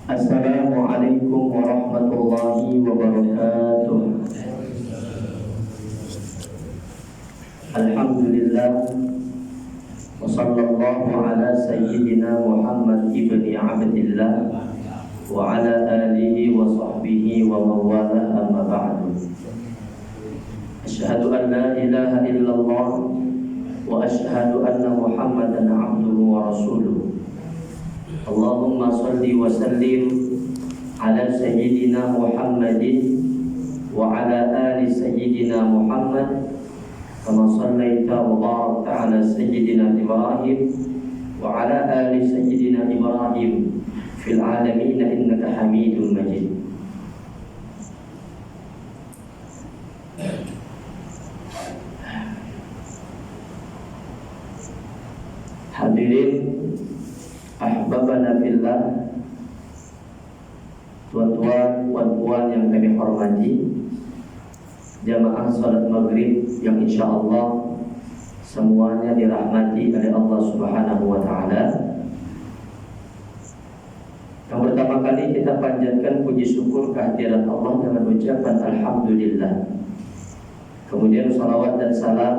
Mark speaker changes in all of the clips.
Speaker 1: Assalamualaikum warahmatullahi wabarakatuh. Alhamdulillah, wa sallallahu ala sayyidina Muhammad ibni Abdillah wa ala alihi wa sahbihi wa mawala, amma ba'du. Asyhadu an la ilaha illallah wa asyhadu anna Muhammadan abduhu wa rasuluh. Allahumma salli wa sallim ala sayyidina Muhammadin wa ala ali sayyidina Muhammad kama sallaita wa barakta ala sayyidina Ibrahim wa ala ali sayyidina Ibrahim fil alamin innaka Hamidum Majid. Hadirin ahbabana fillah, tuan-tuan, puan-puan yang kami hormati, jamaah salat maghrib yang insyaallah semuanya dirahmati oleh Allah Subhanahu wa taala. Yang pertama kali kita panjatkan puji syukur kehadirat Allah dengan ucapan alhamdulillah. Kemudian salawat dan salam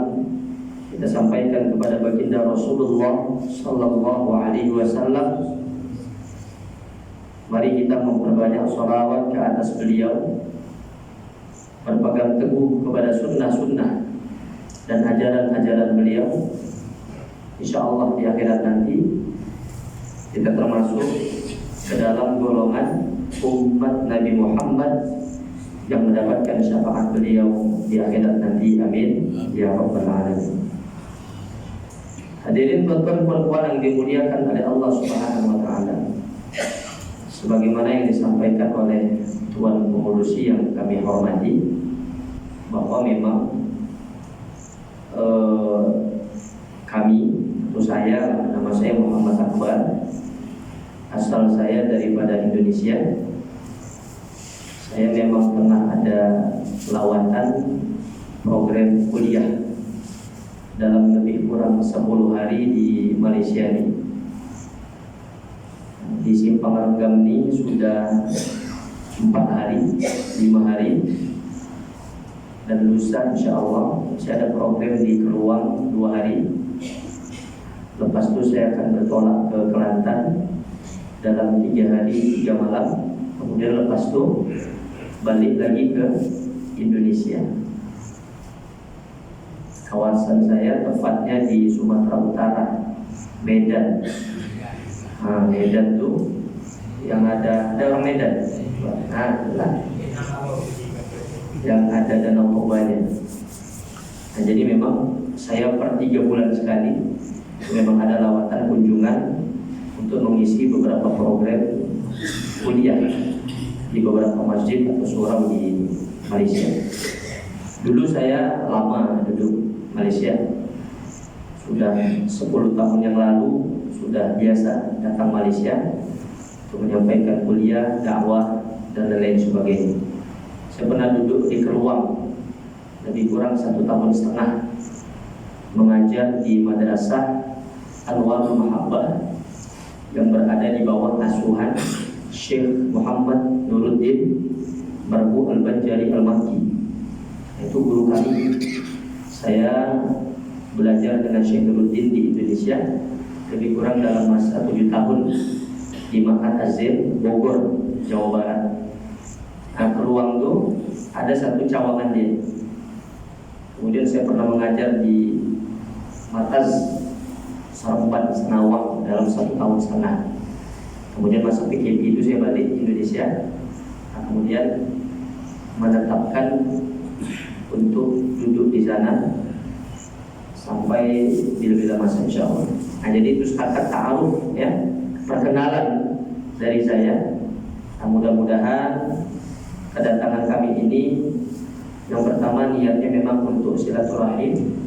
Speaker 1: kita sampaikan kepada baginda Rasulullah sallallahu alaihi wasallam. Mari kita memperbanyak salawat ke atas beliau, berpegang teguh kepada sunnah-sunnah dan ajaran-ajaran beliau. InsyaAllah di akhirat nanti kita termasuk ke dalam golongan umat Nabi Muhammad yang mendapatkan syafaat beliau di akhirat nanti. Amin ya rabbal alamin. Hadirin tuan-tuan puan-puan yang dimuliakan oleh Allah Subhanahu wa taala. Sebagaimana yang disampaikan oleh tuan pengurusi yang kami hormati, bahwa memang kami, atau saya, nama saya Muhammad Akbar, asal saya daripada Indonesia. Saya memang pernah ada lawatan program kuliah dalam lebih kurang 10 hari di Malaysia ini. Di Simpang Renggam ini sudah 4 hari, 5 hari. Dan lusa insyaAllah saya ada program di Keruang 2 hari. Lepas itu saya akan bertolak ke Kelantan dalam 3 hari 3 malam. Kemudian lepas itu balik lagi ke Indonesia. Kawasan saya tepatnya di Sumatera Utara, Medan. Medan tuh yang ada orang Medan. Yang ada Danau Tobanya. Nah, jadi memang saya per 3 bulan sekali memang ada lawatan kunjungan untuk mengisi beberapa program kuliah di beberapa masjid atau surau di Malaysia. Dulu saya lama duduk Malaysia, sudah 10 tahun yang lalu sudah biasa datang Malaysia untuk menyampaikan kuliah, dakwah dan lain sebagainya. Saya pernah duduk di Keruang lebih kurang 1,5 tahun mengajar di Madrasah Anwarul Mahabbah yang berada di bawah asuhan Syekh Muhammad Nuruddin Barbu Al-Banjari Al-Makki. Itu guru kami. Saya belajar dengan Syekh Nuruddin di Indonesia lebih kurang dalam masa 7 tahun di Ma'had Az-Zain, Bogor, Jawa Barat. Nah, Keruang itu ada satu cawangan dia. Kemudian saya pernah mengajar di Mataz, Seremban, Senawang dalam 1,5 tahun. Kemudian masa PKP itu saya balik ke Indonesia. Nah, kemudian menetapkan untuk duduk di sana sampai di lebih lama insyaallah. Nah, jadi itu setakat ta'aruf ya, perkenalan dari saya. Nah, mudah-mudahan kedatangan kami ini yang pertama niatnya memang untuk silaturahim,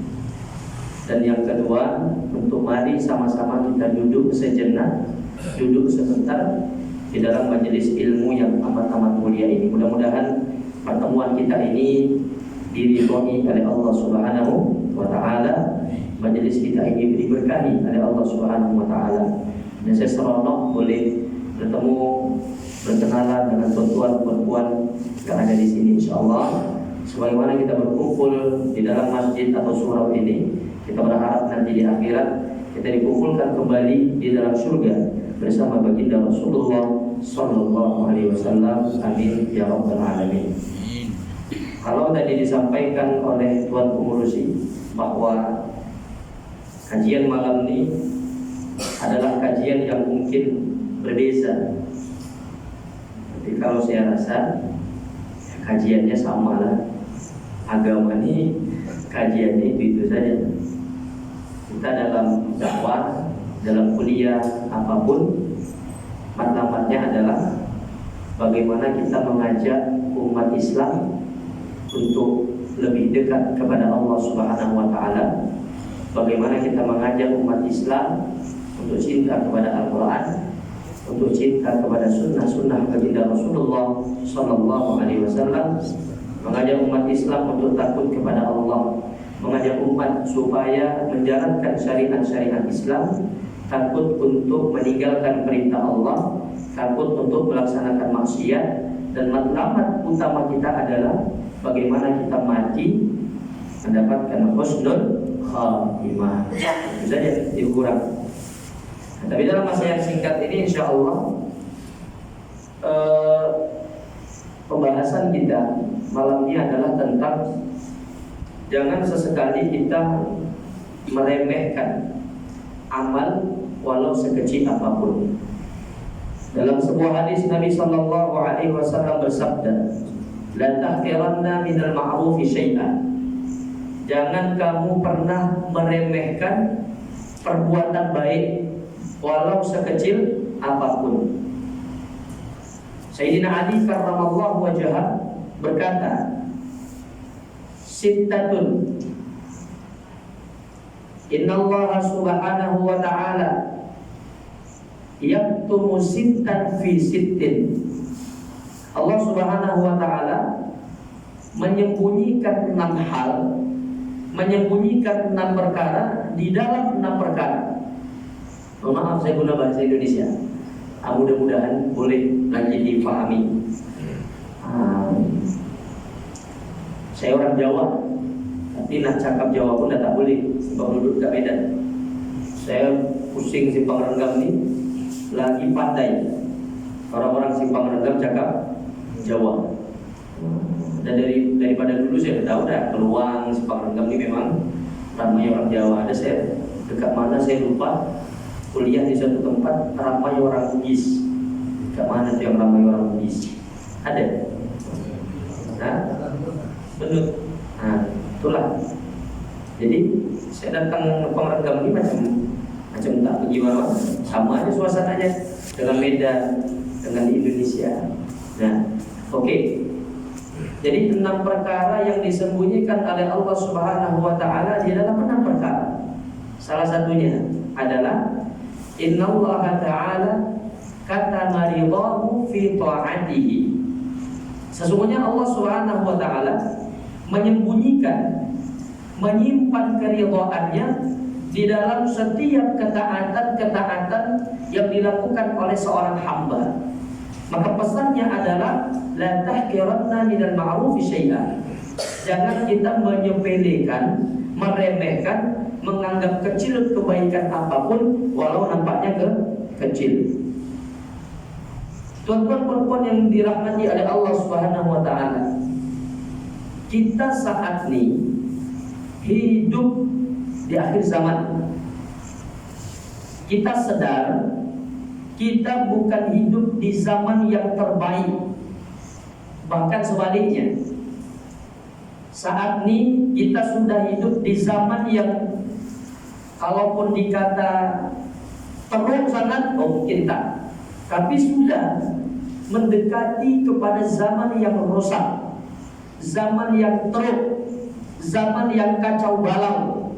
Speaker 1: dan yang kedua untuk mari sama-sama kita duduk sejenak, duduk sebentar di dalam majelis ilmu yang amat-amat mulia ini. Mudah-mudahan pertemuan kita ini diridhoi oleh Allah Subhanahu wa taala. Majelis kita ini diberkahi oleh Allah Subhanahu wa taala. Dan saya seronok boleh bertemu, berkenalan dengan tuan-tuan perempuan yang ada di sini, insyaallah. Sebagaimana kita berkumpul di dalam masjid atau surau ini, kita berharap nanti di akhirat kita dikumpulkan kembali di dalam surga bersama baginda Rasulullah sallallahu alaihi wasallam. Amin ya rabbal alamin. Kalau tadi disampaikan oleh Tuan Pengurusi bahwa kajian malam ini adalah kajian yang mungkin berbeza, tapi kalau saya rasa kajiannya sama lah. Agama ini kajiannya itu saja. Kita dalam dakwah, dalam kuliah apapun, matlamatnya adalah bagaimana kita mengajak umat Islam untuk lebih dekat kepada Allah Subhanahu wa taala. Bagaimana kita mengajak umat Islam untuk cinta kepada Al-Qur'an, untuk cinta kepada sunnah-sunnah baginda Rasulullah sallallahu alaihi wasallam, mengajak umat Islam untuk takut kepada Allah, mengajak umat supaya menjalankan syariat-syariat Islam, takut untuk meninggalkan perintah Allah, takut untuk melaksanakan maksiat. Dan matlamat utama kita adalah bagaimana kita mati mendapatkan husnul khatimah. Itu saja dikurang. Tapi dalam masa yang singkat ini insyaallah pembahasan kita malam ini adalah tentang jangan sesekali kita meremehkan amal walau sekecil apapun. Dalam sebuah hadis Nabi sallallahu alaihi wasallam bersabda, "La tahqiranna minal ma'rufi syai'an." Jangan kamu pernah meremehkan perbuatan baik walau sekecil apapun. Sayyidina Ali karramallahu wajhah berkata, "Sittatun innallaha subhanahu wa ta'ala yaktumu sittan fi sittin." Allah Subhanahu wa ta'ala menyembunyikan 6 hal, menyembunyikan 6 perkara di dalam 6 perkara. Maaf saya guna bahasa Indonesia, mudah-mudahan boleh lagi dipahami. Saya orang Jawa, tapi nak cakap Jawa pun dah tak boleh sebab duduk kat Medan. Saya pusing Simpang Renggam ni lagi pandai orang-orang Simpang Renggam cakap Jawa. Dan daripada dulu saya tahu dah peluang Simpang Renggam ni memang ramai orang Jawa. Ada saya dekat mana saya lupa, kuliah di satu tempat ramai orang Bugis. Dekat mana tu yang ramai orang Bugis? Ada? Betul. Itulah. Jadi saya datang Simpang Renggam ni macam tak pergi mana, sama aja suasananya dengan Medan, dengan Indonesia. Nah, oke. Jadi 6 perkara yang disembunyikan oleh Allah Subhanahu wa ta'ala di dalam 6 perkara. Salah satunya adalah innallaha ta'ala katama ridahu fi ta'atihi. Sesungguhnya Allah Subhanahu wa ta'ala menyembunyikan, menyimpan keridhaannya di dalam setiap ketaatan-ketaatan yang dilakukan oleh seorang hamba. Maka pesannya adalah la tahqiranna minal ma'rufi syai'an. Jangan kita menyepelekan, meremehkan, menganggap kecil kebaikan apapun walau nampaknya kecil. Tuan-tuan perempuan yang dirahmati oleh Allah Subhanahu wa taala, kita saat ini hidup di akhir zaman. Kita sadar kita bukan hidup di zaman yang terbaik, bahkan sebaliknya. Saat ini kita sudah hidup di zaman yang kalaupun dikata teruk sangat, mungkin tak, tapi sudah mendekati kepada zaman yang rusak, zaman yang teruk, zaman yang kacau balau.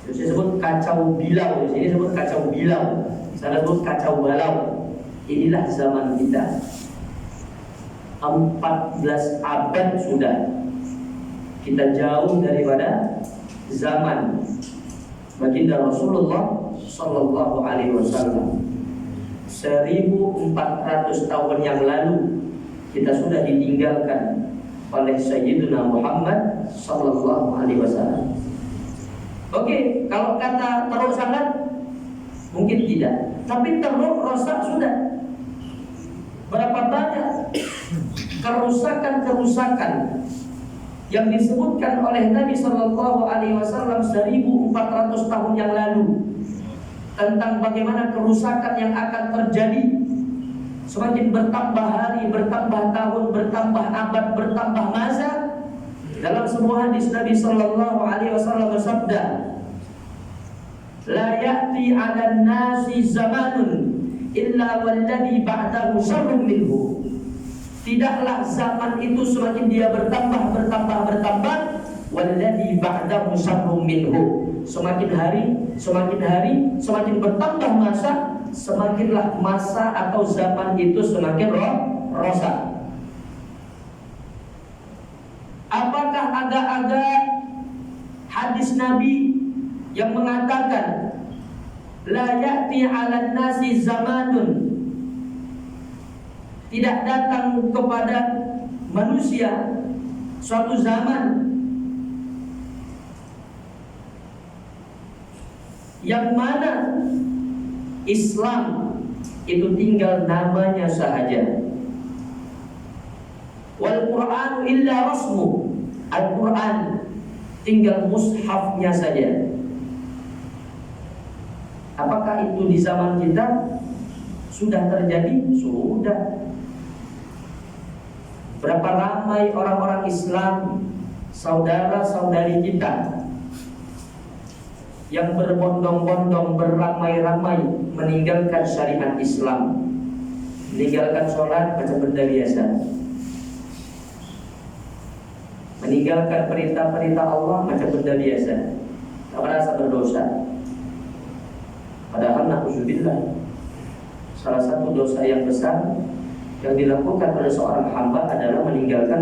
Speaker 1: Saya sebut kacau bilau, di sini sebut kacau bilau, saya sebut kacau balau. Inilah zaman kita. 14 abad sudah kita jauh daripada zaman baginda Rasulullah Sallallahu Alaihi Wasallam. 1400 tahun yang lalu kita sudah ditinggalkan oleh Sayyidina Muhammad Sallallahu Alaihi Wasallam. Oke, kalau kata teruk sangat mungkin tidak, tapi teruk rosak sudah. Berapa banyak kerusakan-kerusakan yang disebutkan oleh Nabi Sallallahu Alaihi Wasallam 1400 tahun yang lalu tentang bagaimana kerusakan yang akan terjadi. Semakin bertambah hari, bertambah tahun, bertambah abad, bertambah masa. Dalam sebuah hadis Nabi Sallallahu Alaihi Wasallam bersabda, "La ya'ti 'alan nasi zamanun illa walladhi ba'dahu syarrun minhu." Tidaklah zaman itu semakin dia bertambah, walladhi ba'dahu syarrun minhu. Semakin hari, semakin bertambah masa, semakinlah masa atau zaman itu semakin rosak. Apakah ada hadis Nabi yang mengatakan la ya'ti 'alan nasi zamanun, tidak datang kepada manusia suatu zaman yang mana Islam itu tinggal namanya sahaja. Wal Qur'anu illa rasmu. Al-Quran tinggal mushafnya saja. Apakah itu di zaman kita sudah terjadi? Sudah. Berapa ramai orang-orang Islam, saudara-saudari kita yang berbondong-bondong, beramai-ramai meninggalkan syariat Islam, meninggalkan sholat macam benda biasa, meninggalkan perintah-perintah Allah macam benda biasa, tak merasa berdosa. Padahal na'udzubillah, salah satu dosa yang besar yang dilakukan oleh seorang hamba adalah meninggalkan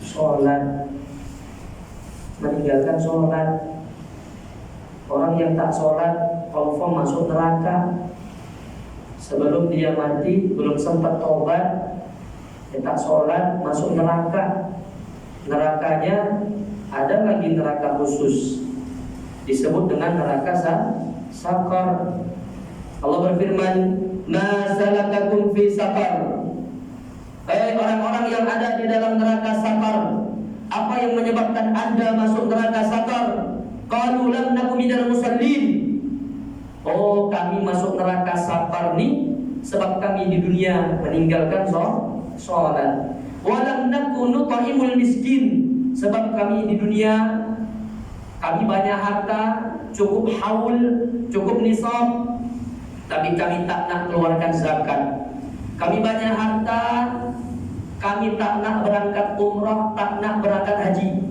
Speaker 1: sholat. Meninggalkan sholat. Orang yang tak sholat confirm masuk neraka. Sebelum dia mati belum sempat taubat, dia tak sholat masuk neraka. Nerakanya ada lagi neraka khusus, disebut dengan neraka sakar. Allah berfirman, "Ma salakakum fi sakar?" Hei orang-orang yang ada di dalam neraka sakar, apa yang menyebabkan Anda masuk neraka sakar? Qalu lam naku minal musallin. Oh, kami masuk neraka sakar ni sebab kami di dunia meninggalkan sholat. Walam naku nut'imul miskin, sebab kami di dunia kami banyak harta, cukup haul, cukup nisab, tapi kami tak nak keluarkan zakat. Kami banyak harta, kami tak nak berangkat umrah, tak nak berangkat haji.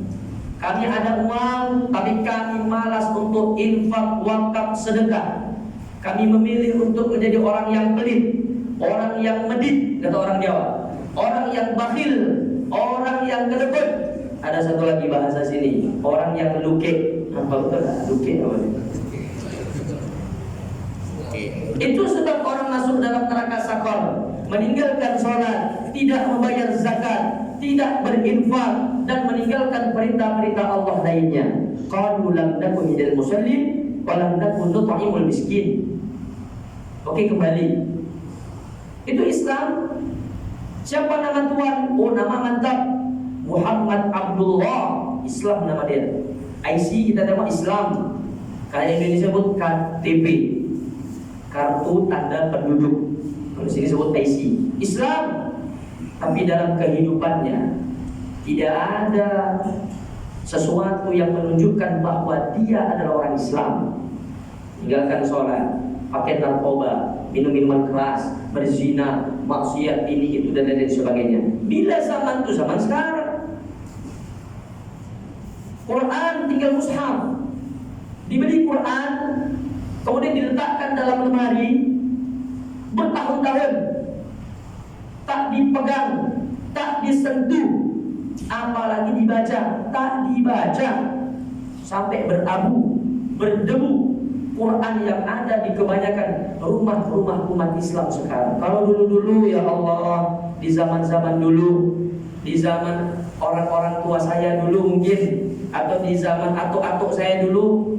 Speaker 1: Kami ada uang, tapi kami malas untuk infak, wakaf, sedekah. Kami memilih untuk menjadi orang yang pelit, orang yang medit, kata orang Jawa, orang yang bakhil, orang yang kedekut. Ada satu lagi bahasa sini, orang yang luke. Apa betul tak? Luke apa? Itu sebab orang masuk dalam neraka sakar, meninggalkan sholat, tidak membayar zakat, tidak berinfak, dan meninggalkan perintah-perintah Allah lainnya. Qalu lam naku minal musallin wa lam naku nut'imul miskin. Oke, kembali. Itu Islam. Siapa nama Tuhan? Oh, nama mantap, Muhammad Abdullah. Islam nama dia. IC kita nama Islam. Kayak Indonesia sebut KTP, kartu tanda penduduk. Kalau sini sebut IC. Islam. Tapi dalam kehidupannya tidak ada sesuatu yang menunjukkan bahwa dia adalah orang Islam. Tinggalkan sholat, pakai narkoba, minum minuman keras, berzina, maksiat ini itu dan lain sebagainya. Bila zaman itu zaman sekarang. Quran tinggal mushaf, dibeli Quran, kemudian diletakkan dalam lemari bertahun-tahun, tak dipegang, tak disentuh, apalagi dibaca, tak dibaca, sampai berabu, berdebu, Quran yang ada di kebanyakan rumah-rumah umat Islam sekarang. Kalau dulu-dulu ya Allah, di zaman-zaman dulu, di zaman orang-orang tua saya dulu mungkin, atau di zaman atuk-atuk saya dulu,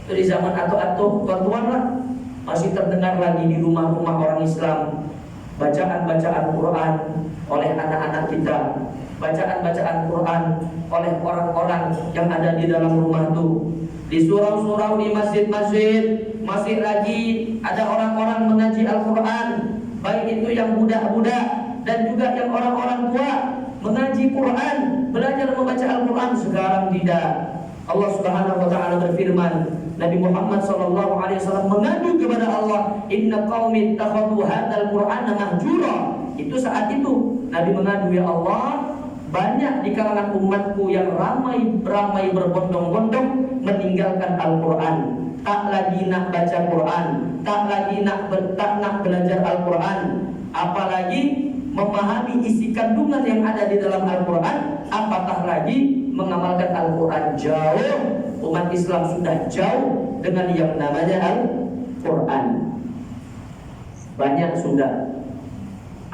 Speaker 1: atau di zaman atuk-atuk tuan-tuan lah, masih terdengar lagi di rumah-rumah orang Islam bacaan-bacaan Quran oleh anak-anak kita, bacaan-bacaan Quran oleh orang-orang yang ada di dalam rumah itu. Di surau-surau, di masjid-masjid masih lagi ada orang-orang mengaji Al-Quran, baik itu yang budak-budak dan juga yang orang-orang tua mengaji Quran, belajar membaca Al-Quran. Sekarang tidak. Allah Subhanahu wa taala berfirman, Nabi Muhammad sallallahu alaihi wasallam mengadu kepada Allah, "Inna qaumi ittakhadhu hadzal Qur'ana mahjura." Itu saat itu Nabi mengadu, ya Allah, banyak di kalangan umatku yang ramai berbondong-bondong meninggalkan Al-Quran, tak lagi nak baca Quran, tak lagi nak belajar Al-Quran, apalagi memahami isi kandungan yang ada di dalam Al-Quran, apatah lagi mengamalkan Al-Quran. Jauh, umat Islam sudah jauh dengan yang namanya Al-Quran. Banyak sudah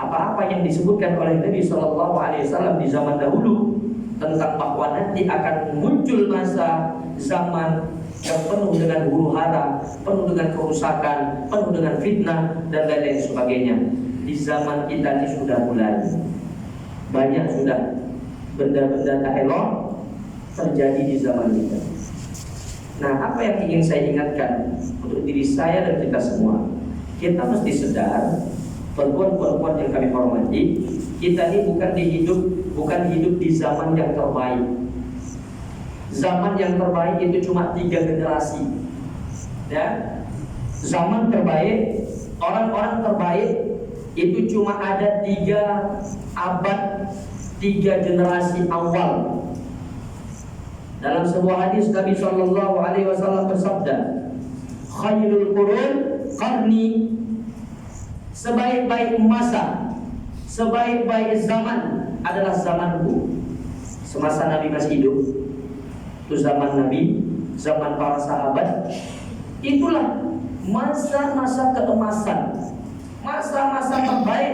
Speaker 1: apa-apa yang disebutkan oleh Nabi Shallallahu Alaihi Wasallam di zaman dahulu tentang bahwa nanti akan muncul masa zaman yang penuh dengan huru hara, penuh dengan kerusakan, penuh dengan fitnah dan lain-lain sebagainya. Di zaman kita ini sudah mulai banyak sudah benda-benda tak elok terjadi di zaman kita. Nah, apa yang ingin saya ingatkan untuk diri saya dan kita semua, kita mesti sadar, perempuan-perempuan yang kami hormati, kita ini bukan hidup di zaman yang terbaik. Zaman yang terbaik itu cuma 3 generasi. Ya. Zaman terbaik, orang-orang terbaik itu cuma ada 3 abad, 3 generasi awal. Dalam sebuah hadis Nabi Shallallahu Alaihi Wasallam bersabda, "Khairul qurun qarni." Sebaik-baik masa, sebaik-baik zaman adalah zamanku. Semasa Nabi masih hidup, itu zaman Nabi, zaman para sahabat. Itulah masa-masa keemasan, masa-masa terbaik